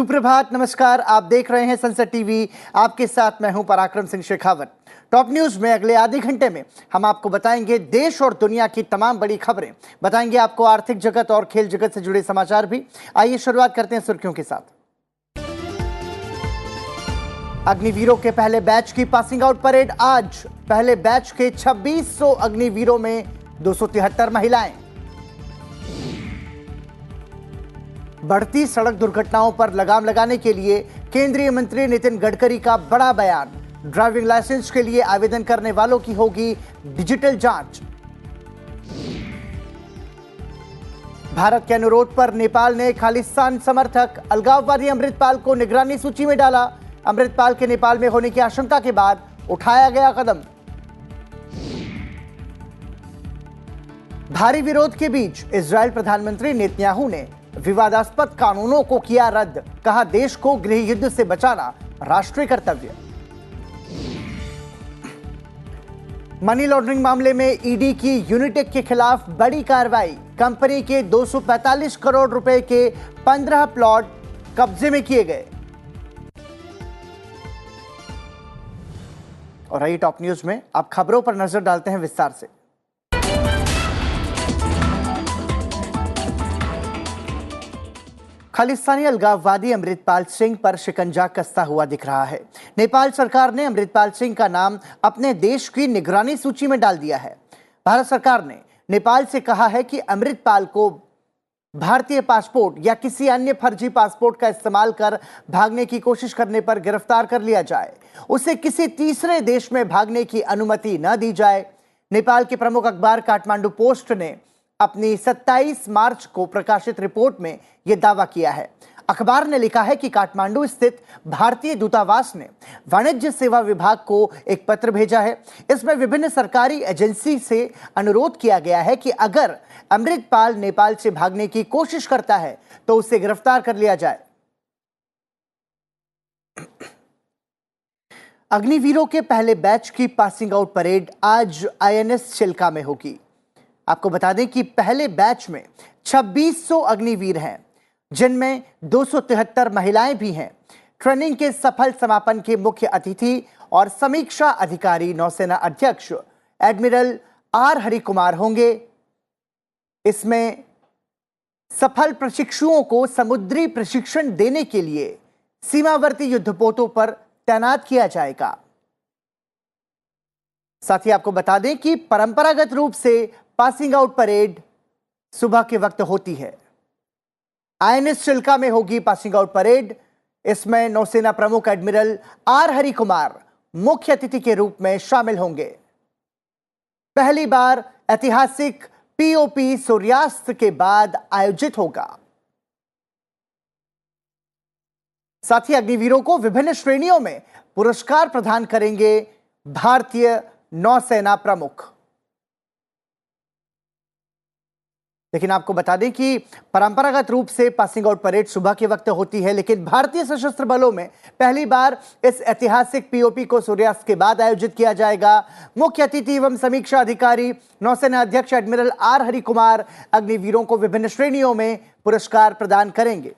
सुप्रभात, नमस्कार। आप देख रहे हैं संसद टीवी। आपके साथ मैं हूं पराक्रम सिंह शेखावत। टॉप न्यूज में अगले आधे घंटे में हम आपको बताएंगे देश और दुनिया की तमाम बड़ी खबरें, बताएंगे आपको आर्थिक जगत और खेल जगत से जुड़े समाचार भी। आइए शुरुआत करते हैं सुर्खियों के साथ। अग्निवीरों के पहले बैच की पासिंग आउट परेड आज। पहले बैच के 2600 अग्निवीरों में 273 महिलाएं। बढ़ती सड़क दुर्घटनाओं पर लगाम लगाने के लिए केंद्रीय मंत्री नितिन गडकरी का बड़ा बयान। ड्राइविंग लाइसेंस के लिए आवेदन करने वालों की होगी डिजिटल जांच। भारत के अनुरोध पर नेपाल ने खालिस्तान समर्थक अलगाववादी अमृतपाल को निगरानी सूची में डाला। अमृतपाल के नेपाल में होने की आशंका के बाद उठाया गया कदम। भारी विरोध के बीच इजरायल प्रधानमंत्री नेतन्याहू ने विवादास्पद कानूनों को किया रद्द। कहा, देश को गृह युद्ध से बचाना राष्ट्रीय कर्तव्य। मनी लॉन्ड्रिंग मामले में ईडी की यूनिटेक के खिलाफ बड़ी कार्रवाई। कंपनी के 245 करोड़ रुपए के 15 प्लॉट कब्जे में किए गए। और आइए टॉप न्यूज में आप खबरों पर नजर डालते हैं विस्तार से। खालिस्तानी अलगाववादी अमृतपाल सिंह पर शिकंजा कसता हुआ दिख रहा है। नेपाल सरकार ने अमृतपाल सिंह का नाम अपने देश की निगरानी सूची में डाल दिया है। भारत सरकार ने नेपाल से कहा है कि अमृतपाल को भारतीय पासपोर्ट या किसी अन्य फर्जी पासपोर्ट का इस्तेमाल कर भागने की कोशिश करने पर गिरफ्तार कर लिया जाए। उसे किसी तीसरे देश में भागने की अनुमति न दी जाए। नेपाल के प्रमुख अखबार काठमांडू पोस्ट ने अपनी 27 मार्च को प्रकाशित रिपोर्ट में यह दावा किया है। अखबार ने लिखा है कि काठमांडू स्थित भारतीय दूतावास ने वाणिज्य सेवा विभाग को एक पत्र भेजा है। इसमें विभिन्न सरकारी एजेंसी से अनुरोध किया गया है कि अगर अमृतपाल नेपाल से भागने की कोशिश करता है तो उसे गिरफ्तार कर लिया जाए। अग्निवीरों के पहले बैच की पासिंग आउट परेड आज आईएनएस चिल्का में होगी। आपको बता दें कि पहले बैच में 2600 अग्निवीर हैं, जिनमें 273 महिलाएं भी हैं। ट्रेनिंग के सफल समापन के मुख्य अतिथि और समीक्षा अधिकारी नौसेना अध्यक्ष एडमिरल आर हरिकुमार होंगे। इसमें सफल प्रशिक्षुओं को समुद्री प्रशिक्षण देने के लिए सीमावर्ती युद्धपोतों पर तैनात किया जाएगा। साथ ही आपको बता दें कि परंपरागत रूप से पासिंग आउट परेड सुबह के वक्त होती है। आईएनएस चिल्का में होगी पासिंग आउट परेड। इसमें नौसेना प्रमुख एडमिरल आर हरिकुमार मुख्य अतिथि के रूप में शामिल होंगे। पहली बार ऐतिहासिक पीओपी सूर्यास्त के बाद आयोजित होगा। साथ ही अग्निवीरों को विभिन्न श्रेणियों में पुरस्कार प्रदान करेंगे भारतीय नौसेना प्रमुख। लेकिन आपको बता दें कि परंपरागत रूप से पासिंग आउट परेड सुबह के वक्त होती है, लेकिन भारतीय सशस्त्र बलों में पहली बार इस ऐतिहासिक पीओपी को सूर्यास्त के बाद आयोजित किया जाएगा। मुख्य अतिथि एवं समीक्षा अधिकारी नौसेना अध्यक्ष एडमिरल आर हरिकुमार अग्निवीरों को विभिन्न श्रेणियों में पुरस्कार प्रदान करेंगे।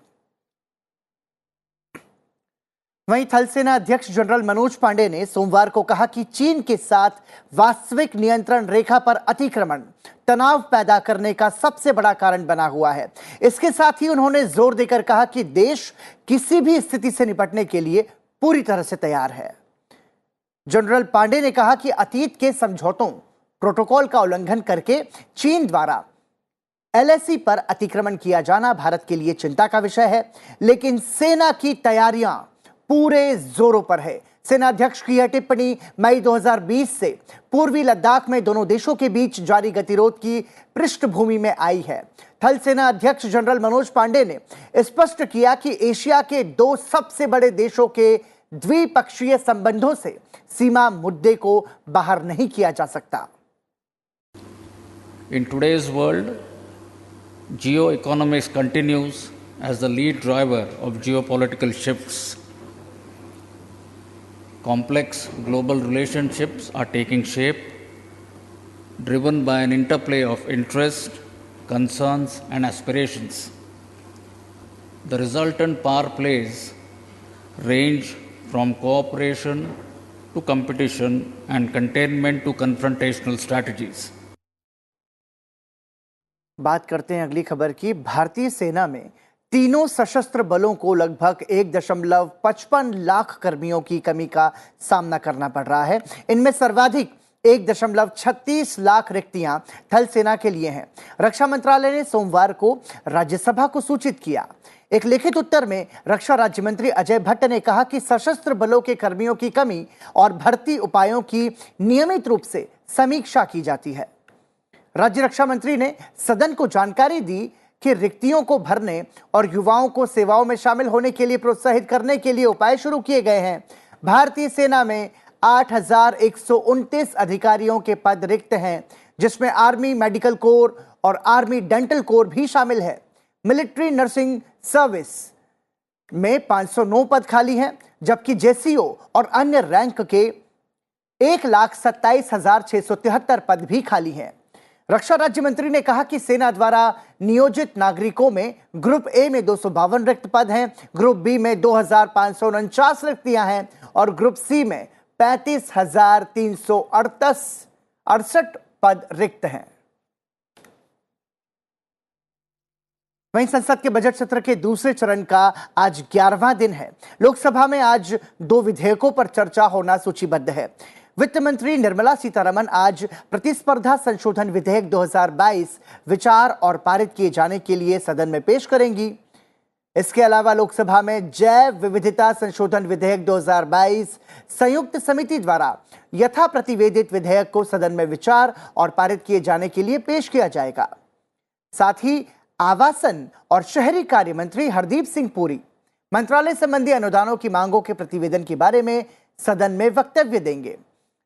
वहीं थल सेना अध्यक्ष जनरल मनोज पांडे ने सोमवार को कहा कि चीन के साथ वास्तविक नियंत्रण रेखा पर अतिक्रमण तनाव पैदा करने का सबसे बड़ा कारण बना हुआ है। इसके साथ ही उन्होंने जोर देकर कहा कि देश किसी भी स्थिति से निपटने के लिए पूरी तरह से तैयार है। जनरल पांडे ने कहा कि अतीत के समझौतों प्रोटोकॉल का उल्लंघन करके चीन द्वारा एलएसी पर अतिक्रमण किया जाना भारत के लिए चिंता का विषय है, लेकिन सेना की तैयारियां पूरे जोरों पर है। सेना अध्यक्ष की यह टिप्पणी मई 2020 से पूर्वी लद्दाख में दोनों देशों के बीच जारी गतिरोध की पृष्ठभूमि में आई है। थल सेना अध्यक्ष जनरल मनोज पांडे ने स्पष्ट किया कि एशिया के दो सबसे बड़े देशों के द्विपक्षीय संबंधों से सीमा मुद्दे को बाहर नहीं किया जा सकता। In today's world, geoeconomics continues as the lead driver of geopolitical shifts. Complex global relationships are taking shape, driven by an interplay of interest, concerns, and aspirations. The resultant power plays range from cooperation to competition and containment to confrontational strategies. बात करते हैं अगली खबर की। भारतीय सेना में तीनों सशस्त्र बलों को लगभग 1.55 लाख कर्मियों की कमी का सामना करना पड़ रहा है। इनमें सर्वाधिक 1.36 लाख रिक्तियां थल सेना के लिए हैं। रक्षा मंत्रालय ने सोमवार को राज्यसभा को सूचित किया। एक लिखित उत्तर में रक्षा राज्य मंत्री अजय भट्ट ने कहा कि सशस्त्र बलों के कर्मियों की कमी और भर्ती उपायों की नियमित रूप से समीक्षा की जाती है। राज्य रक्षा मंत्री ने सदन को जानकारी दी कि रिक्तियों को भरने और युवाओं को सेवाओं में शामिल होने के लिए प्रोत्साहित करने के लिए उपाय शुरू किए गए हैं। भारतीय सेना में 8,129 अधिकारियों के पद रिक्त हैं, जिसमें आर्मी मेडिकल कोर और आर्मी डेंटल कोर भी शामिल है। मिलिट्री नर्सिंग सर्विस में 509 पद खाली हैं, जबकि जेसीओ और अन्य रैंक के 1,27,673 पद भी खाली हैं। रक्षा राज्य मंत्री ने कहा कि सेना द्वारा नियोजित नागरिकों में ग्रुप ए में 252 रिक्त पद हैं, ग्रुप बी में 2,549 रिक्तियां हैं और ग्रुप सी में 35,368 पद रिक्त हैं। वहीं संसद के बजट सत्र के दूसरे चरण का आज 11वां दिन है। लोकसभा में आज 2 विधेयकों पर चर्चा होना सूचीबद्ध है। वित्त मंत्री निर्मला सीतारमण आज प्रतिस्पर्धा संशोधन विधेयक 2022 विचार और पारित किए जाने के लिए सदन में पेश करेंगी। इसके अलावा लोकसभा में जैव विविधता संशोधन विधेयक 2022 संयुक्त समिति द्वारा यथा प्रतिवेदित विधेयक को सदन में विचार और पारित किए जाने के लिए पेश किया जाएगा। साथ ही आवासन और शहरी कार्य मंत्री हरदीप सिंह पुरी मंत्रालय संबंधी अनुदानों की मांगों के प्रतिवेदन के बारे में सदन में वक्तव्य देंगे।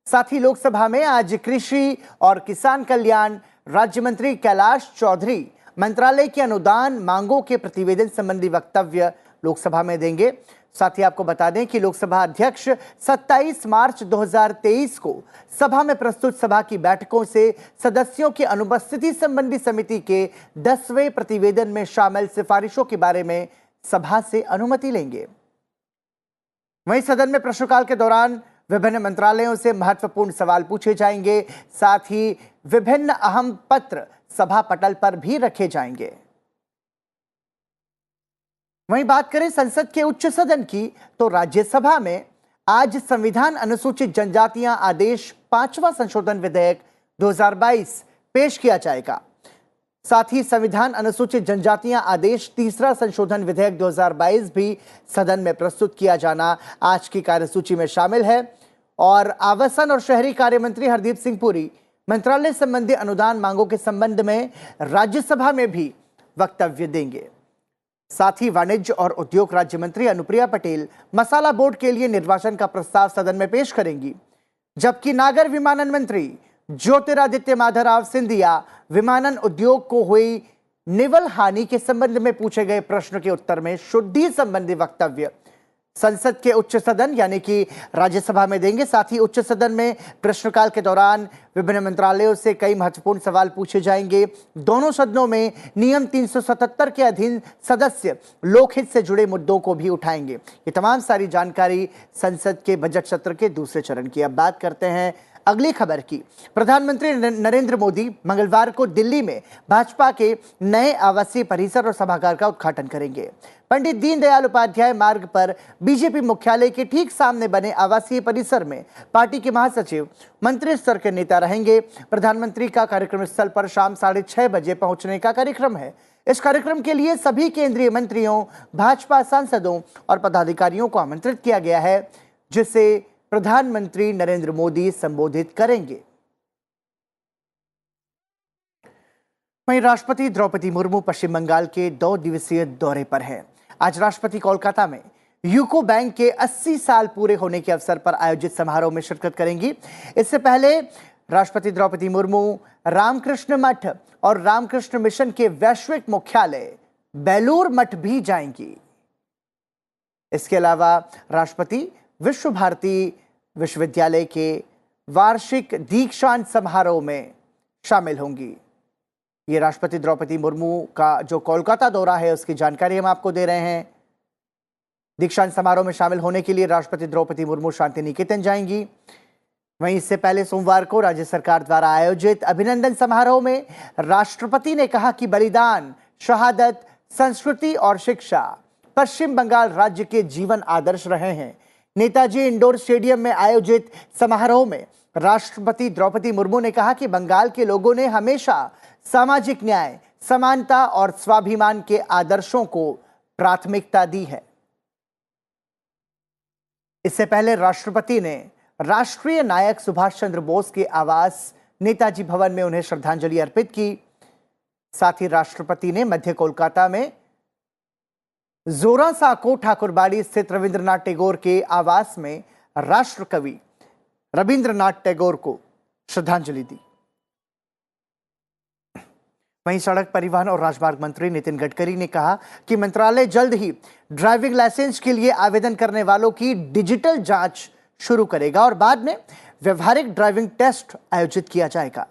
साथ ही लोकसभा में आज कृषि और किसान कल्याण राज्य मंत्री कैलाश चौधरी मंत्रालय के अनुदान मांगों के प्रतिवेदन संबंधी वक्तव्य लोकसभा में देंगे। साथ ही आपको बता दें कि लोकसभा अध्यक्ष 27 मार्च 2023 को सभा में प्रस्तुत सभा की बैठकों से सदस्यों की अनुपस्थिति संबंधी समिति के 10वें प्रतिवेदन में शामिल सिफारिशों के बारे में सभा से अनुमति लेंगे। वहीं सदन में प्रश्नकाल के दौरान विभिन्न मंत्रालयों से महत्वपूर्ण सवाल पूछे जाएंगे। साथ ही विभिन्न अहम पत्र सभा पटल पर भी रखे जाएंगे। वहीं बात करें संसद के उच्च सदन की, तो राज्यसभा में आज संविधान अनुसूचित जनजातियां आदेश 5वां संशोधन विधेयक 2022 पेश किया जाएगा। साथ ही संविधान अनुसूचित जनजातियां आदेश 3रा संशोधन विधेयक 2022 भी सदन में प्रस्तुत किया जाना आज की कार्यसूची में शामिल है। और आवासन और शहरी कार्य मंत्री हरदीप सिंह पुरी मंत्रालय संबंधी अनुदान मांगों के संबंध में राज्यसभा में भी वक्तव्य देंगे। साथ ही वाणिज्य और उद्योग राज्य मंत्री अनुप्रिया पटेल मसाला बोर्ड के लिए निर्वाचन का प्रस्ताव सदन में पेश करेंगी, जबकि नागर विमानन मंत्री ज्योतिरादित्य माधवराव सिंधिया विमानन उद्योग को हुई निवल हानि के संबंध में पूछे गए प्रश्न के उत्तर में शुद्धि संबंधी वक्तव्य संसद के उच्च सदन यानी कि राज्यसभा में देंगे। साथ ही उच्च सदन में प्रश्नकाल के दौरान विभिन्न मंत्रालयों से कई महत्वपूर्ण सवाल पूछे जाएंगे। दोनों सदनों में नियम 377 के अधीन सदस्य लोकहित से जुड़े मुद्दों को भी उठाएंगे। ये तमाम सारी जानकारी संसद के बजट सत्र के दूसरे चरण की। अब बात करते हैं अगली खबर की। प्रधानमंत्री नरेंद्र मोदी मंगलवार को दिल्ली में भाजपा के नए आवासीय परिसर और सभागार का उद्घाटन करेंगे। पंडित दीनदयाल उपाध्याय मार्ग पर बीजेपी मुख्यालय के ठीक सामने बने आवासीय परिसर में पार्टी के महासचिव, मंत्री स्तर के नेता रहेंगे। प्रधानमंत्री का कार्यक्रम स्थल पर शाम 6:30 बजे पहुंचने का कार्यक्रम है। इस कार्यक्रम के लिए सभी केंद्रीय मंत्रियों, भाजपा सांसदों और पदाधिकारियों को आमंत्रित किया गया है, जिसे प्रधानमंत्री नरेंद्र मोदी संबोधित करेंगे। वहीं राष्ट्रपति द्रौपदी मुर्मू पश्चिम बंगाल के 2 दिवसीय दौरे पर हैं। आज राष्ट्रपति कोलकाता में यूको बैंक के 80 साल पूरे होने के अवसर पर आयोजित समारोह में शिरकत करेंगी। इससे पहले राष्ट्रपति द्रौपदी मुर्मू रामकृष्ण मठ और रामकृष्ण मिशन के वैश्विक मुख्यालय बेलूर मठ भी जाएंगी। इसके अलावा राष्ट्रपति विश्व भारती विश्वविद्यालय के वार्षिक दीक्षांत समारोह में शामिल होंगी। ये राष्ट्रपति द्रौपदी मुर्मू का जो कोलकाता दौरा है उसकी जानकारी हम आपको दे रहे हैं। दीक्षांत समारोह में शामिल होने के लिए राष्ट्रपति द्रौपदी मुर्मू शांति निकेतन जाएंगी। वहीं इससे पहले सोमवार को राज्य सरकार द्वारा आयोजित अभिनंदन समारोह में राष्ट्रपति ने कहा कि बलिदान, शहादत, संस्कृति और शिक्षा पश्चिम बंगाल राज्य के जीवन आदर्श रहे हैं। नेताजी इंडोर स्टेडियम में आयोजित समारोह में राष्ट्रपति द्रौपदी मुर्मू ने कहा कि बंगाल के लोगों ने हमेशा सामाजिक न्याय, समानता और स्वाभिमान के आदर्शों को प्राथमिकता दी है। इससे पहले राष्ट्रपति ने राष्ट्रीय नायक सुभाष चंद्र बोस के आवास नेताजी भवन में उन्हें श्रद्धांजलि अर्पित की। साथ ही राष्ट्रपति ने मध्य कोलकाता में जोरा साको ठाकुरबाड़ी स्थित रविंद्रनाथ टैगोर के आवास में राष्ट्र कवि रविंद्रनाथ टैगोर को श्रद्धांजलि दी। वहीं सड़क परिवहन और राजमार्ग मंत्री नितिन गडकरी ने कहा कि मंत्रालय जल्द ही ड्राइविंग लाइसेंस के लिए आवेदन करने वालों की डिजिटल जांच शुरू करेगा और बाद में व्यवहारिक ड्राइविंग टेस्ट आयोजित किया जाएगा।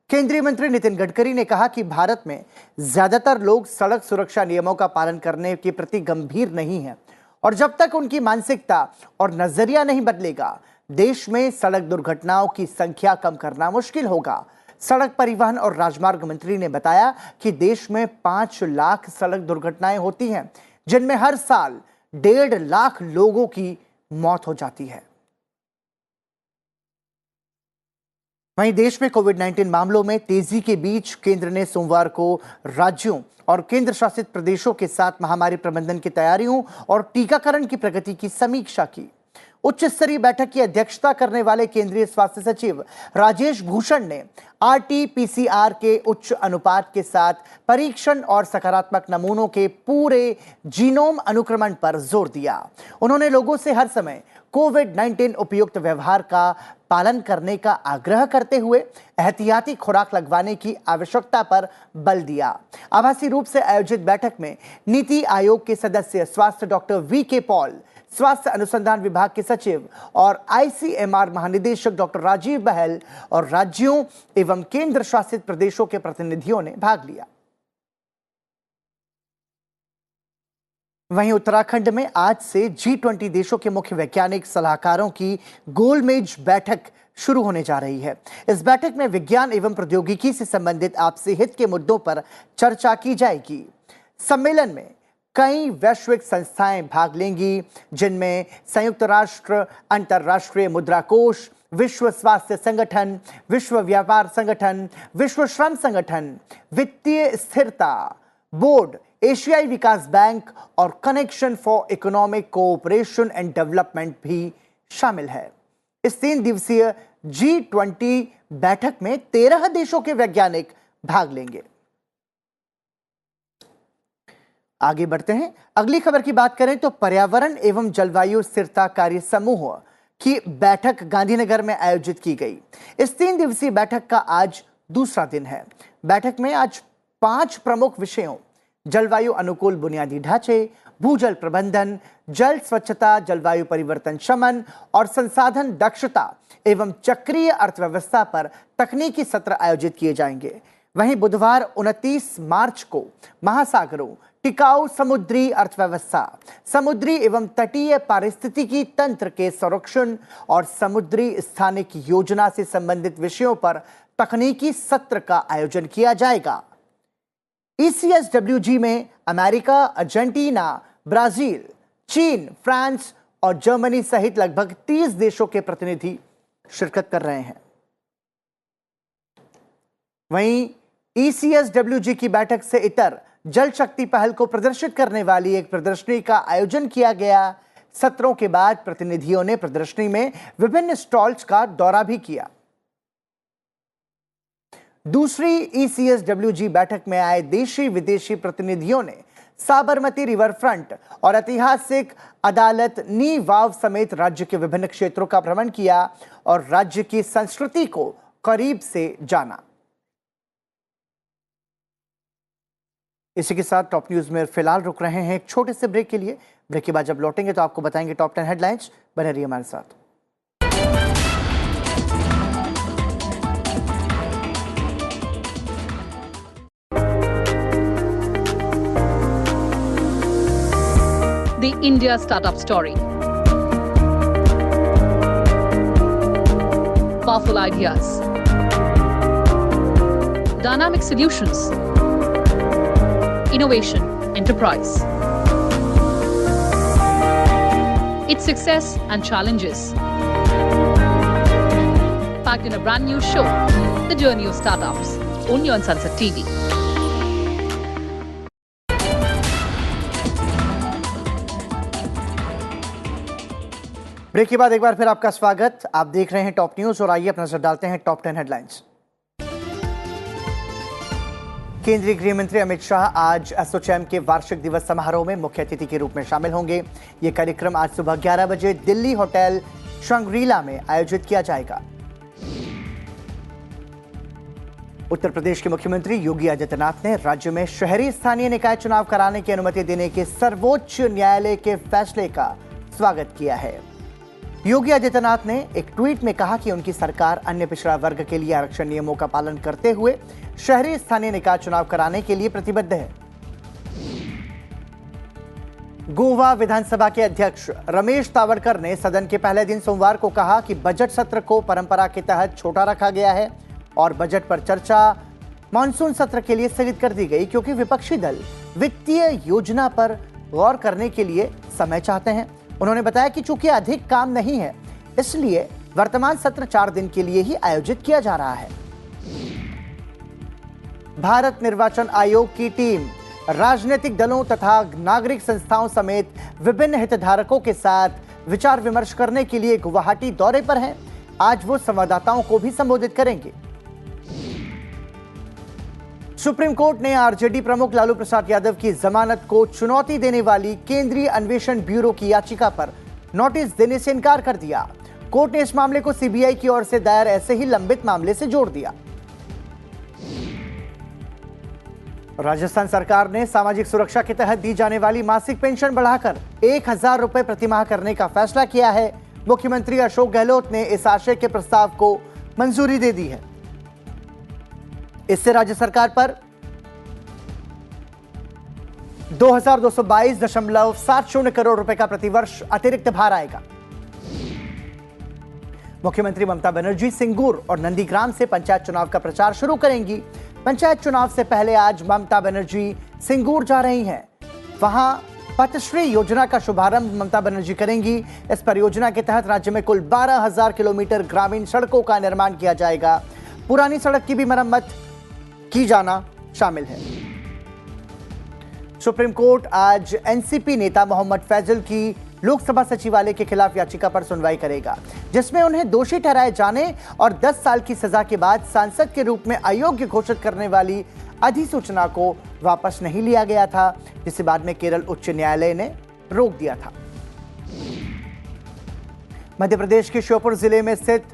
केंद्रीय मंत्री नितिन गडकरी ने कहा कि भारत में ज्यादातर लोग सड़क सुरक्षा नियमों का पालन करने के प्रति गंभीर नहीं हैं और जब तक उनकी मानसिकता और नजरिया नहीं बदलेगा, देश में सड़क दुर्घटनाओं की संख्या कम करना मुश्किल होगा। सड़क परिवहन और राजमार्ग मंत्री ने बताया कि देश में 5 लाख सड़क दुर्घटनाएं होती हैं, जिनमें हर साल 1.5 लाख लोगों की मौत हो जाती है। वहीं देश में कोविड-19 मामलों में तेजी के बीच केंद्र ने सोमवार को राज्यों और केंद्र शासित प्रदेशों के साथ महामारी प्रबंधन की तैयारियों और टीकाकरण की प्रगति की समीक्षा की। उच्च स्तरीय बैठक की अध्यक्षता करने वाले केंद्रीय स्वास्थ्य सचिव राजेश भूषण ने RT-PCR के उच्च अनुपात के साथ परीक्षण और सकारात्मक नमूनों के पूरे जीनोम अनुक्रमण पर जोर दिया। उन्होंने लोगों से हर समय कोविड-19 उपयुक्त व्यवहार का पालन करने का आग्रह करते हुए एहतियाती खुराक लगवाने की आवश्यकता पर बल दिया। आभासी रूप से आयोजित बैठक में नीति आयोग के सदस्य स्वास्थ्य डॉक्टर VK पॉल, स्वास्थ्य अनुसंधान विभाग के सचिव और ICMR महानिदेशक डॉक्टर राजीव बहल और राज्यों एवं केंद्र शासित प्रदेशों के प्रतिनिधियों ने भाग लिया। वहीं उत्तराखंड में आज से G20 देशों के मुख्य वैज्ञानिक सलाहकारों की गोलमेज बैठक शुरू होने जा रही है। इस बैठक में विज्ञान एवं प्रौद्योगिकी से संबंधित आपसी हित के मुद्दों पर चर्चा की जाएगी। सम्मेलन में कई वैश्विक संस्थाएं भाग लेंगी, जिनमें संयुक्त राष्ट्र, अंतर्राष्ट्रीय मुद्रा कोष, विश्व स्वास्थ्य संगठन, विश्व व्यापार संगठन, विश्व श्रम संगठन, वित्तीय स्थिरता बोर्ड, एशियाई विकास बैंक और connection for economic cooperation and development भी शामिल है। इस 3 दिवसीय G20 बैठक में 13 देशों के वैज्ञानिक भाग लेंगे। आगे बढ़ते हैं। अगली खबर की बात करें तो पर्यावरण एवं जलवायु स्थिरता कार्य समूह की बैठक गांधीनगर में आयोजित की गई। इस 3 दिवसीय बैठक का आज दूसरा दिन है। बैठक में आज 5 प्रमुख विषयों जलवायु अनुकूल बुनियादी ढांचे, भूजल प्रबंधन, जल स्वच्छता, जलवायु परिवर्तन शमन और संसाधन दक्षता एवं चक्रीय अर्थव्यवस्था पर तकनीकी सत्र आयोजित किए जाएंगे। वहीं बुधवार 29 मार्च को महासागरों, टिकाऊ समुद्री अर्थव्यवस्था, समुद्री एवं तटीय पारिस्थितिकी तंत्र के संरक्षण और समुद्री स्थानिक योजना से संबंधित विषयों पर तकनीकी सत्र का आयोजन किया जाएगा। ECSWG में अमेरिका, अर्जेंटीना, ब्राजील, चीन, फ्रांस और जर्मनी सहित लगभग 30 देशों के प्रतिनिधि शिरकत कर रहे हैं। वहीं ECSWG की बैठक से इतर जल शक्ति पहल को प्रदर्शित करने वाली एक प्रदर्शनी का आयोजन किया गया। सत्रों के बाद प्रतिनिधियों ने प्रदर्शनी में विभिन्न स्टॉल्स का दौरा भी किया। दूसरी ECSWG बैठक में आए देशी विदेशी प्रतिनिधियों ने साबरमती रिवर फ्रंट और ऐतिहासिक अदालत नी वाव समेत राज्य के विभिन्न क्षेत्रों का भ्रमण किया और राज्य की संस्कृति को करीब से जाना। इसी के साथ टॉप न्यूज में फिलहाल रुक रहे हैं एक छोटे से ब्रेक के लिए। ब्रेक के बाद जब लौटेंगे तो आपको बताएंगे टॉप 10 हेडलाइंस। बने रहिए हमारे साथ। India startup story. Powerful ideas. Dynamic solutions. Innovation, enterprise. Its success and challenges. Packed in a brand new show, The Journey of Startups, only on Sunset TV. Break के बाद एक बार फिर आपका स्वागत। आप देख रहे हैं टॉप न्यूज और आइए अपना नजर डालते हैं टॉप 10 हेडलाइंस। केंद्रीय गृह मंत्री अमित शाह आज एसोचैम के वार्षिक दिवस समारोह में मुख्य अतिथि के रूप में शामिल होंगे। यह कार्यक्रम आज सुबह 11 बजे दिल्ली होटल शंग्रीला में आयोजित किया जाएगा। उत्तर प्रदेश के मुख्यमंत्री योगी आदित्यनाथ ने राज्य में शहरी स्थानीय निकाय चुनाव कराने की अनुमति देने के सर्वोच्च न्यायालय के फैसले का स्वागत किया है। योगी आदित्यनाथ ने एक ट्वीट में कहा कि उनकी सरकार अन्य पिछड़ा वर्ग के लिए आरक्षण नियमों का पालन करते हुए शहरी स्थानीय निकाय चुनाव कराने के लिए प्रतिबद्ध है। गोवा विधानसभा के अध्यक्ष रमेश तावड़कर ने सदन के पहले दिन सोमवार को कहा कि बजट सत्र को परंपरा के तहत छोटा रखा गया है और बजट पर चर्चा मानसून सत्र के लिए स्थगित कर दी गई क्योंकि विपक्षी दल वित्तीय योजना पर गौर करने के लिए समय चाहते हैं। उन्होंने बताया कि चूंकि अधिक काम नहीं है, इसलिए वर्तमान सत्र 4 दिन के लिए ही आयोजित किया जा रहा है। भारत निर्वाचन आयोग की टीम राजनीतिक दलों तथा नागरिक संस्थाओं समेत विभिन्न हितधारकों के साथ विचार विमर्श करने के लिए गुवाहाटी दौरे पर हैं। आज वो संवाददाताओं को भी संबोधित करेंगे। सुप्रीम कोर्ट ने आरजेडी प्रमुख लालू प्रसाद यादव की जमानत को चुनौती देने वाली केंद्रीय अन्वेषण ब्यूरो की याचिका पर नोटिस देने से इनकार कर दिया। कोर्ट ने इस मामले को सीबीआई की ओर से दायर ऐसे ही लंबित मामले से जोड़ दिया। राजस्थान सरकार ने सामाजिक सुरक्षा के तहत दी जाने वाली मासिक पेंशन बढ़ाकर 1000 रुपए प्रतिमाह करने का फैसला किया है। मुख्यमंत्री अशोक गहलोत ने इस आशय के प्रस्ताव को मंजूरी दे दी है। इससे राज्य सरकार पर 2222.70 करोड़ रुपए का प्रतिवर्ष अतिरिक्त भार आएगा। मुख्यमंत्री ममता बनर्जी सिंगूर और नंदीग्राम से पंचायत चुनाव का प्रचार शुरू करेंगी। पंचायत चुनाव से पहले आज ममता बनर्जी सिंगूर जा रही हैं। वहां पथश्री योजना का शुभारंभ ममता बनर्जी करेंगी। इस परियोजना के तहत राज्य में कुल 12,000 किलोमीटर ग्रामीण सड़कों का निर्माण किया जाएगा। पुरानी सड़क की भी मरम्मत की जाना शामिल है। सुप्रीम कोर्ट आज एनसीपी नेता मोहम्मद फैजल की लोकसभा सचिवालय के खिलाफ याचिका पर सुनवाई करेगा, जिसमें उन्हें दोषी ठहराए जाने और 10 साल की सजा के बाद सांसद के रूप में अयोग्य घोषित करने वाली अधिसूचना को वापस नहीं लिया गया था, जिसे बाद में केरल उच्च न्यायालय ने रोक दिया था। मध्य प्रदेश के श्योपुर जिले में स्थित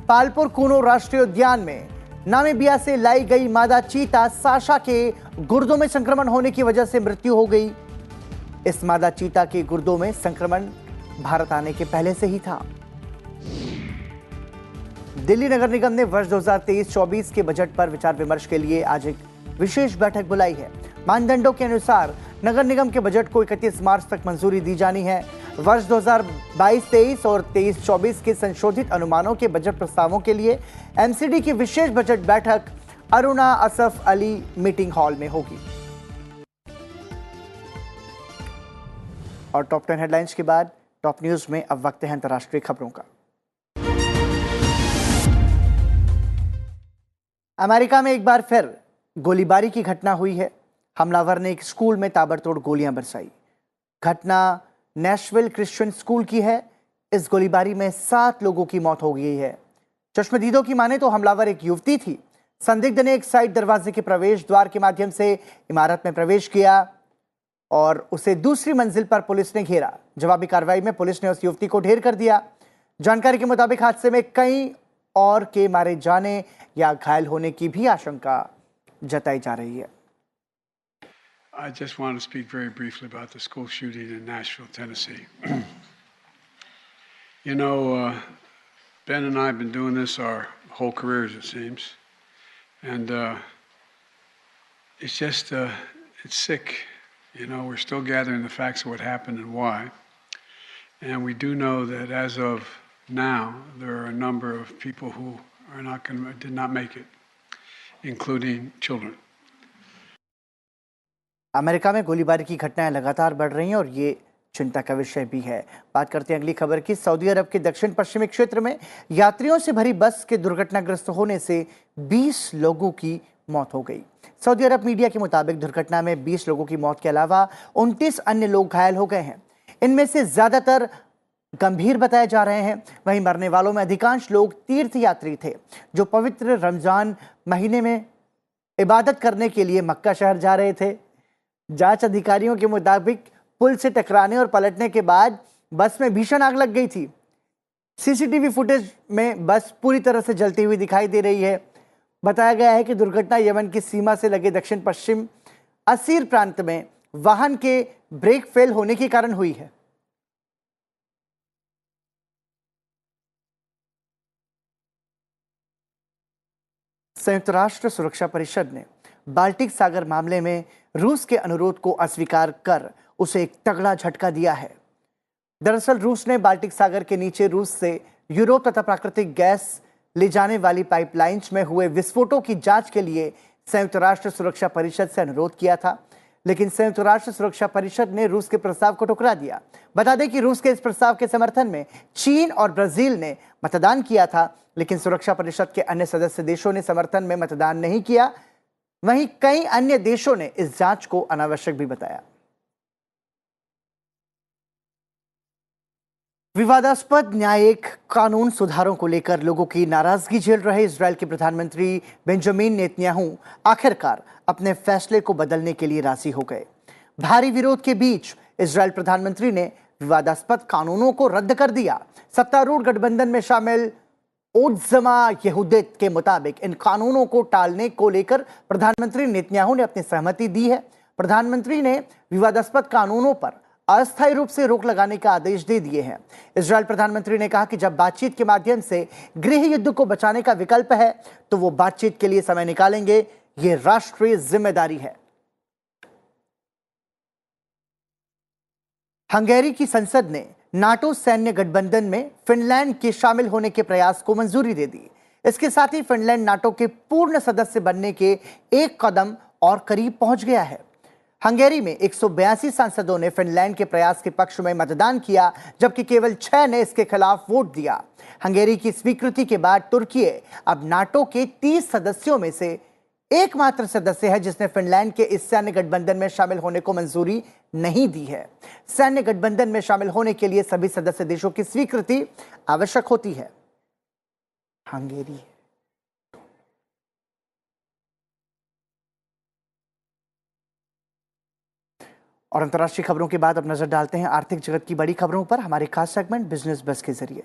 पालपुर कूनो राष्ट्रीय उद्यान में नामीबिया से लाई गई मादा चीता साशा के गुर्दों में संक्रमण होने की वजह से मृत्यु हो गई। इस मादा चीता के गुर्दों में संक्रमण भारत आने के पहले से ही था। दिल्ली नगर निगम ने वर्ष 2023-24 के बजट पर विचार विमर्श के लिए आज एक विशेष बैठक बुलाई है। मानदंडों के अनुसार नगर निगम के बजट को 31 मार्च तक मंजूरी दी जानी है। वर्ष 2022-23 और 23-24 के संशोधित अनुमानों के बजट प्रस्तावों के लिए एमसीडी की विशेष बजट बैठक अरुणा असफ अली मीटिंग हॉल में होगी। और टॉप 10 हेडलाइंस के बाद टॉप न्यूज में अब वक्त है अंतर्राष्ट्रीय खबरों का। अमेरिका में एक बार फिर गोलीबारी की घटना हुई है। हमलावर ने एक स्कूल में ताबड़तोड़ गोलियां बरसाई। घटना नेशविल क्रिश्चियन स्कूल की है। इस गोलीबारी में 7 लोगों की मौत हो गई है। चश्मदीदों की माने तो हमलावर एक युवती थी। संदिग्ध ने एक साइड दरवाजे के प्रवेश द्वार के माध्यम से इमारत में प्रवेश किया और उसे दूसरी मंजिल पर पुलिस ने घेरा। जवाबी कार्रवाई में पुलिस ने उस युवती को ढेर कर दिया। जानकारी के मुताबिक हादसे में कई और के मारे जाने या घायल होने की भी आशंका जताई जा रही है। I just want to speak very briefly about the school shooting in Nashville, Tennessee. You know, Ben and I have been doing this our whole careers, it seems. And it's just, it's sick. You know, we're still gathering the facts of what happened and why. And we do know that as of now, there are a number of people who did not make it, including children. America में गोलीबारी की घटनाएं लगातार बढ़ रही हैं और ये चिंता का विषय भी है। बात करते हैं अगली खबर की। सऊदी अरब के दक्षिण पश्चिमी क्षेत्र में यात्रियों से भरी बस के दुर्घटनाग्रस्त होने से 20 लोगों की मौत हो गई। सऊदी अरब मीडिया के मुताबिक दुर्घटना में 20 लोगों की मौत के अलावा 29 अन्य लोग घायल हो गए हैं। इनमें से ज्यादातर गंभीर बताए जा रहे हैं। वहीं मरने वालों में अधिकांश लोग तीर्थ यात्री थे जो पवित्र रमजान महीने में इबादत करने के लिए मक्का शहर जा रहे थे। जांच अधिकारियों के मुताबिक पुल से टकराने और पलटने के बाद बस में भीषण आग लग गई थी। सीसीटीवी फुटेज में बस पूरी तरह से जलती हुई दिखाई दे रही है। बताया गया है कि दुर्घटना यमन की सीमा से लगे दक्षिण पश्चिम असीर प्रांत में वाहन के ब्रेक फेल होने के कारण हुई है। संयुक्त राष्ट्र सुरक्षा परिषद ने बाल्टिक सागर मामले में रूस के अनुरोध को अस्वीकार कर उसे एक तगड़ा झटका दिया है। दरअसल रूस ने बाल्टिक सागर के नीचे रूस से यूरोप तथा प्राकृतिक गैस ले जाने वाली पाइपलाइंस में हुए विस्फोटों की जांच के लिए संयुक्त राष्ट्र सुरक्षा परिषद से अनुरोध किया था, लेकिन संयुक्त राष्ट्र सुरक्षा परिषद ने रूस के प्रस्ताव को ठुकरा दिया। बता दें कि रूस के इस प्रस्ताव के समर्थन में चीन और ब्राजील ने मतदान किया था, लेकिन सुरक्षा परिषद के अन्य सदस्य देशों ने समर्थन में मतदान नहीं किया। वहीं कई अन्य देशों ने इस जांच को अनावश्यक भी बताया। विवादास्पद न्यायिक कानून सुधारों को लेकर लोगों की नाराजगी झेल रहे इजरायल के प्रधानमंत्री बेंजामिन नेतन्याहू आखिरकार अपने फैसले को बदलने के लिए राजी हो गए। भारी विरोध के बीच इजरायल प्रधानमंत्री ने विवादास्पद कानूनों को रद्द कर दिया। सत्तारूढ़ गठबंधन में शामिल ओत्जमा यहूदित के मुताबिक इन कानूनों को टालने को लेकर प्रधानमंत्री नेतन्याहू ने अपनी सहमति दी है। प्रधानमंत्री ने विवादास्पद कानूनों पर अस्थायी रूप से रोक लगाने का आदेश दे दिए हैं। इजरायल प्रधानमंत्री ने कहा कि जब बातचीत के माध्यम से गृह युद्ध को बचाने का विकल्प है तो वो बातचीत के लिए समय निकालेंगे। ये राष्ट्रीय जिम्मेदारी है। हंगेरी की संसद ने नाटो सैन्य गठबंधन में फिनलैंड के शामिल होने के प्रयास को मंजूरी दे दी। इसके साथ ही फिनलैंड नाटो के पूर्ण सदस्य बनने के एक कदम और करीब पहुंच गया है। हंगेरी में 182 सांसदों ने फिनलैंड के प्रयास के पक्ष में मतदान किया, जबकि केवल 6 ने इसके खिलाफ वोट दिया। हंगेरी की स्वीकृति के बाद तुर्की अब नाटो के 30 सदस्यों में से एकमात्र सदस्य है जिसने फिनलैंड के इस सैन्य गठबंधन में शामिल होने को मंजूरी नहीं दी है। सैन्य गठबंधन में शामिल होने के लिए सभी सदस्य देशों की स्वीकृति आवश्यक होती है। हंगेरी और अंतर्राष्ट्रीय खबरों के बाद अब नजर डालते हैं आर्थिक जगत की बड़ी खबरों पर हमारे खास सेगमेंट बिजनेस बस के जरिए।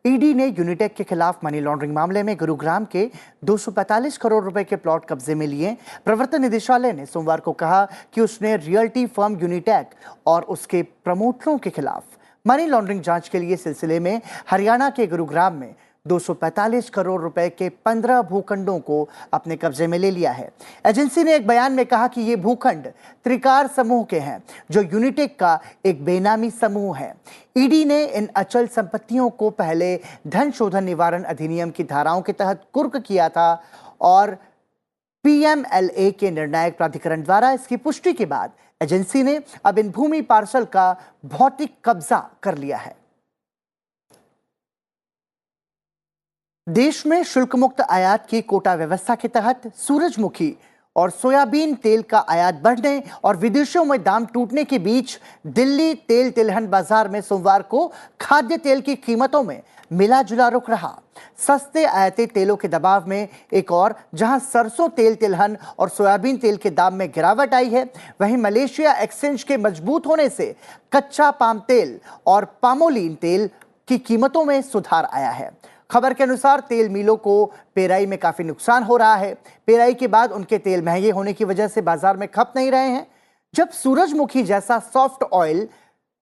ईडी ने यूनिटेक के खिलाफ मनी लॉन्ड्रिंग मामले में गुरुग्राम के 245 करोड़ रुपए के प्लॉट कब्जे में लिए। प्रवर्तन निदेशालय ने सोमवार को कहा कि उसने रियल्टी फर्म यूनिटेक और उसके प्रमोटरों के खिलाफ मनी लॉन्ड्रिंग जांच के लिए सिलसिले में हरियाणा के गुरुग्राम में 245 करोड़ रुपए के 15 भूखंडों को अपने कब्जे में ले लिया है। एजेंसी ने एक बयान में कहा कि ये भूखंड त्रिकार समूह के हैं, जो यूनिटेक का एक बेनामी समूह है। ईडी ने इन अचल संपत्तियों को पहले धन शोधन निवारण अधिनियम की धाराओं के तहत कुर्क किया था और पीएमएलए के निर्णायक प्राधिकरण द्वारा इसकी पुष्टि के बाद एजेंसी ने अब इन भूमि पार्सल का भौतिक कब्जा कर लिया है। देश में शुल्क मुक्त आयात की कोटा व्यवस्था के तहत सूरजमुखी और सोयाबीन तेल का आयात बढ़ने और विदेशों में दाम टूटने के बीच दिल्ली तेल तिलहन बाजार में सोमवार को खाद्य तेल की कीमतों में मिला जुला रुख रहा। सस्ते आयाती तेलों के दबाव में एक और जहां सरसों तेल तिलहन और सोयाबीन तेल के दाम में गिरावट आई है, वहीं मलेशिया एक्सचेंज के मजबूत होने से कच्चा पाम तेल और पामोलिन तेल की कीमतों में सुधार आया है। खबर के अनुसार तेल मिलों को पेराई में काफी नुकसान हो रहा है। पेराई के बाद उनके तेल महंगे होने की वजह से बाजार में खप नहीं रहे हैं। जब सूरजमुखी जैसा सॉफ्ट ऑयल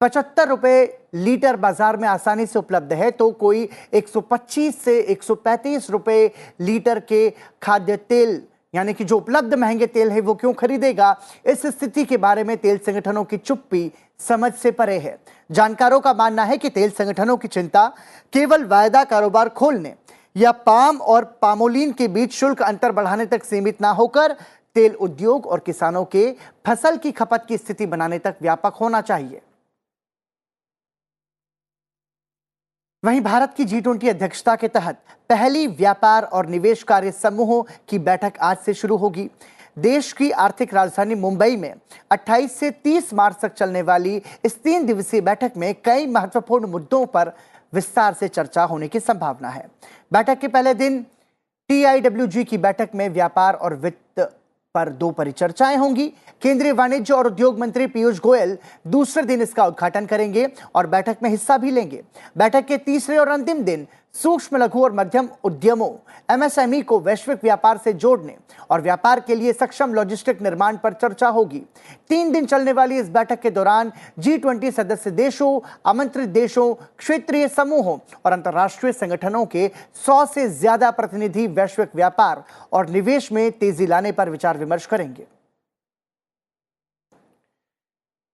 75 रुपए लीटर बाजार में आसानी से उपलब्ध है, तो कोई 125 से 135 रुपए लीटर के खाद्य तेल यानी कि जो उपलब्ध महंगे तेल है वो क्यों खरीदेगा। इस स्थिति के बारे में तेल संगठनों की चुप्पी समझ से परे है। जानकारों का मानना है कि तेल संगठनों की चिंता केवल वायदा कारोबार खोलने या पाम और पामोलिन के बीच शुल्क अंतर बढ़ाने तक सीमित ना होकर तेल उद्योग और किसानों के फसल की खपत की स्थिति बनाने तक व्यापक होना चाहिए। वहीं भारत की G20 अध्यक्षता के तहत पहली व्यापार और निवेश कार्य समूहों की बैठक आज से शुरू होगी। देश की आर्थिक राजधानी मुंबई में 28 से 30 मार्च तक चलने वाली इस 3 दिवसीय बैठक में कई महत्वपूर्ण मुद्दों पर विस्तार से चर्चा होने की संभावना है। बैठक के पहले दिन TIWG की बैठक में व्यापार और वित्त पर 2 परिचर्चाएं होंगी। केंद्रीय वाणिज्य और उद्योग मंत्री पीयूष गोयल दूसरे दिन इसका उद्घाटन करेंगे और बैठक में हिस्सा भी लेंगे। बैठक के तीसरे और अंतिम दिन सूक्ष्म, लघु और मध्यम उद्यमों MSME को वैश्विक व्यापार से जोड़ने और व्यापार के लिए सक्षम लॉजिस्टिक निर्माण पर चर्चा होगी। 3 दिन चलने वाली इस बैठक के दौरान G20 सदस्य देशों, आमंत्रित देशों, क्षेत्रीय समूहों और अंतर्राष्ट्रीय संगठनों के 100 से ज्यादा प्रतिनिधि वैश्विक व्यापार और निवेश में तेजी लाने पर विचार विमर्श करेंगे।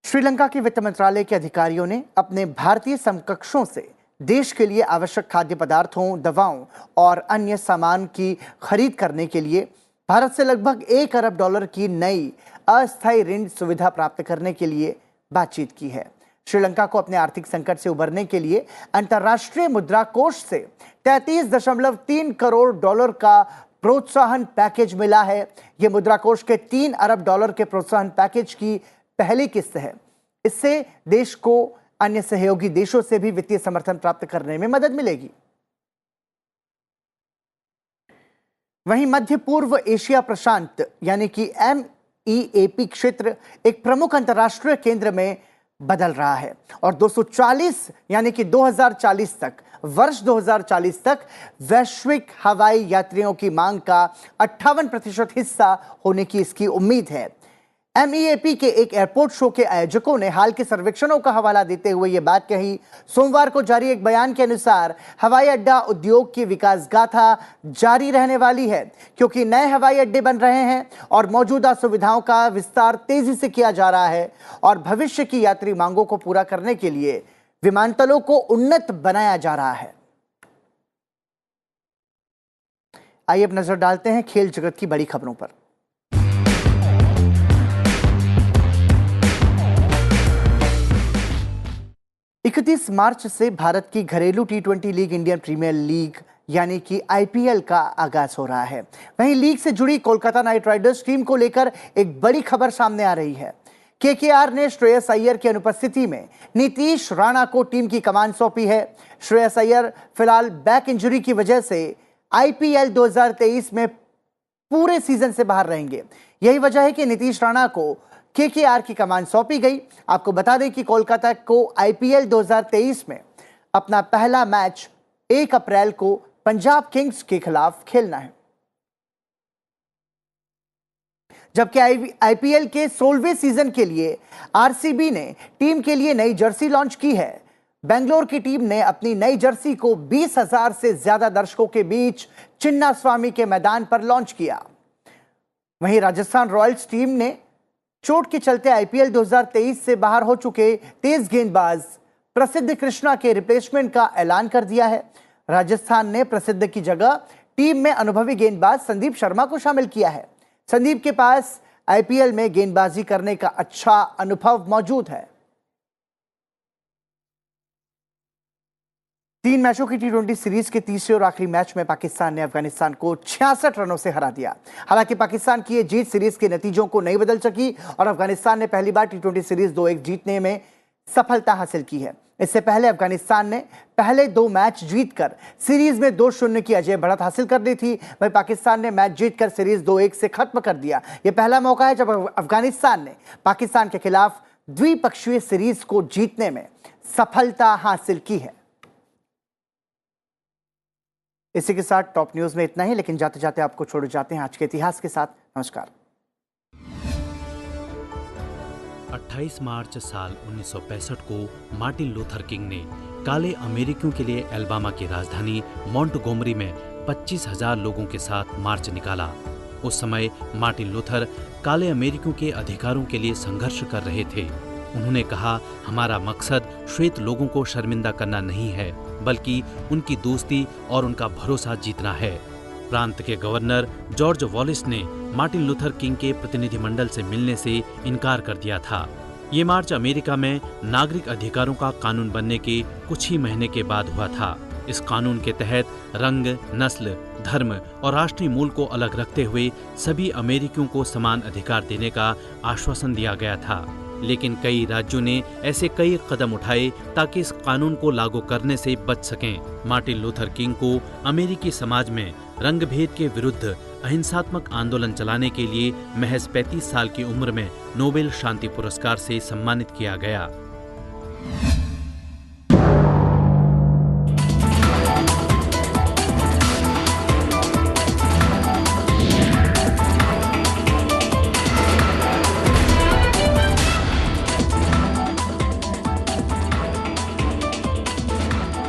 श्रीलंका के वित्त मंत्रालय के अधिकारियों ने अपने भारतीय समकक्षों से देश के लिए आवश्यक खाद्य पदार्थों, दवाओं और अन्य सामान की खरीद करने के लिए भारत से लगभग $1 अरब की नई अस्थायी ऋण सुविधा प्राप्त करने के लिए बातचीत की है। श्रीलंका को अपने आर्थिक संकट से उबरने के लिए अंतर्राष्ट्रीय मुद्रा कोष से $33.3 करोड़ का प्रोत्साहन पैकेज मिला है। यह मुद्रा कोष के $3 अरब के प्रोत्साहन पैकेज की पहली किस्त है। इससे देश को अन्य सहयोगी देशों से भी वित्तीय समर्थन प्राप्त करने में मदद मिलेगी। वहीं मध्य पूर्व एशिया प्रशांत यानी कि MEAP क्षेत्र एक प्रमुख अंतर्राष्ट्रीय केंद्र में बदल रहा है और 240 यानी कि 2040 तक वर्ष 2040 तक वैश्विक हवाई यात्रियों की मांग का 58% हिस्सा होने की इसकी उम्मीद है। MEAP के एक एयरपोर्ट शो के आयोजकों ने हाल के सर्वेक्षणों का हवाला देते हुए यह बात कही। सोमवार को जारी एक बयान के अनुसार हवाई अड्डा उद्योग की विकास गाथा जारी रहने वाली है, क्योंकि नए हवाई अड्डे बन रहे हैं और मौजूदा सुविधाओं का विस्तार तेजी से किया जा रहा है और भविष्य की यात्री मांगों को पूरा करने के लिए विमानतलों को उन्नत बनाया जा रहा है। आइए अब नजर डालते हैं खेल जगत की बड़ी खबरों पर। 31 मार्च से भारत की घरेलू T20 league Indian premiere league यानी कि IPL का आगाज हो रहा है। वहीं लीग से जुड़ी कोलकाता नाइट राइडर्स टीम को लेकर एक बड़ी खबर सामने आ रही है। KKR ने श्रेयस अय्यर की अनुपस्थिति में नीतीश राणा को टीम की कमान सौंपी है। श्रेयस अय्यर फिलहाल बैक इंजरी की वजह से IPL 2023 में पूरे सीजन से बाहर रहेंगे। यही वजह है कि नीतीश राणा को KKR की कमान सौंपी गई। आपको बता दें कि कोलकाता को IPL 2023 में अपना पहला मैच 1 अप्रैल को पंजाब किंग्स के खिलाफ खेलना है। जबकि IPL के 16वें सीजन के लिए RCB ने टीम के लिए नई जर्सी लॉन्च की है। बेंगलोर की टीम ने अपनी नई जर्सी को 20,000 से ज्यादा दर्शकों के बीच चिन्ना स्वामी के मैदान पर लॉन्च किया। वहीं राजस्थान रॉयल्स टीम ने चोट के चलते IPL 2023 से बाहर हो चुके तेज गेंदबाज प्रसिद्ध कृष्णा के रिप्लेसमेंट का ऐलान कर दिया है। राजस्थान ने प्रसिद्ध की जगह टीम में अनुभवी गेंदबाज संदीप शर्मा को शामिल किया है। संदीप के पास IPL में गेंदबाजी करने का अच्छा अनुभव मौजूद है। 3 मैचों की T20 सीरीज के तीसरे और आखिरी मैच में पाकिस्तान ने अफगानिस्तान को 66 रनों से हरा दिया। हालांकि पाकिस्तान की यह जीत सीरीज के नतीजों को नहीं बदल सकी और अफगानिस्तान ने पहली बार T20 सीरीज 2-1 जीतने में सफलता हासिल की है। इससे पहले अफगानिस्तान ने पहले 2 मैच जीतकर सीरीज में 2-0 की अजय बढ़त हासिल कर ली थी। वहीं पाकिस्तान ने मैच जीतकर सीरीज 2-1 से खत्म कर दिया। यह पहला मौका है जब अफगानिस्तान ने पाकिस्तान के खिलाफ द्विपक्षीय सीरीज को जीतने में सफलता हासिल की है। इसी के साथ टॉप न्यूज में इतना ही, लेकिन जाते जाते आपको छोड़ जाते हैं आज के इतिहास के साथ। नमस्कार। 28 मार्च साल 1965 को मार्टिन लूथर किंग ने काले अमेरिकियों के लिए एल्बामा की राजधानी मॉन्टगोमरी में 25,000 लोगों के साथ मार्च निकाला। उस समय मार्टिन लूथर काले अमेरिकियों के अधिकारों के लिए संघर्ष कर रहे थे। उन्होंने कहा, हमारा मकसद श्वेत लोगों को शर्मिंदा करना नहीं है, बल्कि उनकी दोस्ती और उनका भरोसा जीतना है। प्रांत के गवर्नर जॉर्ज वॉलिस ने मार्टिन लूथर किंग के प्रतिनिधिमंडल से मिलने से इनकार कर दिया था। ये मार्च अमेरिका में नागरिक अधिकारों का कानून बनने के कुछ ही महीने के बाद हुआ था। इस कानून के तहत रंग, नस्ल, धर्म और राष्ट्रीय मूल को अलग रखते हुए सभी अमेरिकियों को समान अधिकार देने का आश्वासन दिया गया था। लेकिन कई राज्यों ने ऐसे कई कदम उठाए ताकि इस कानून को लागू करने से बच सकें। मार्टिन लूथर किंग को अमेरिकी समाज में रंगभेद के विरुद्ध अहिंसात्मक आंदोलन चलाने के लिए महज 35 साल की उम्र में नोबेल शांति पुरस्कार से सम्मानित किया गया।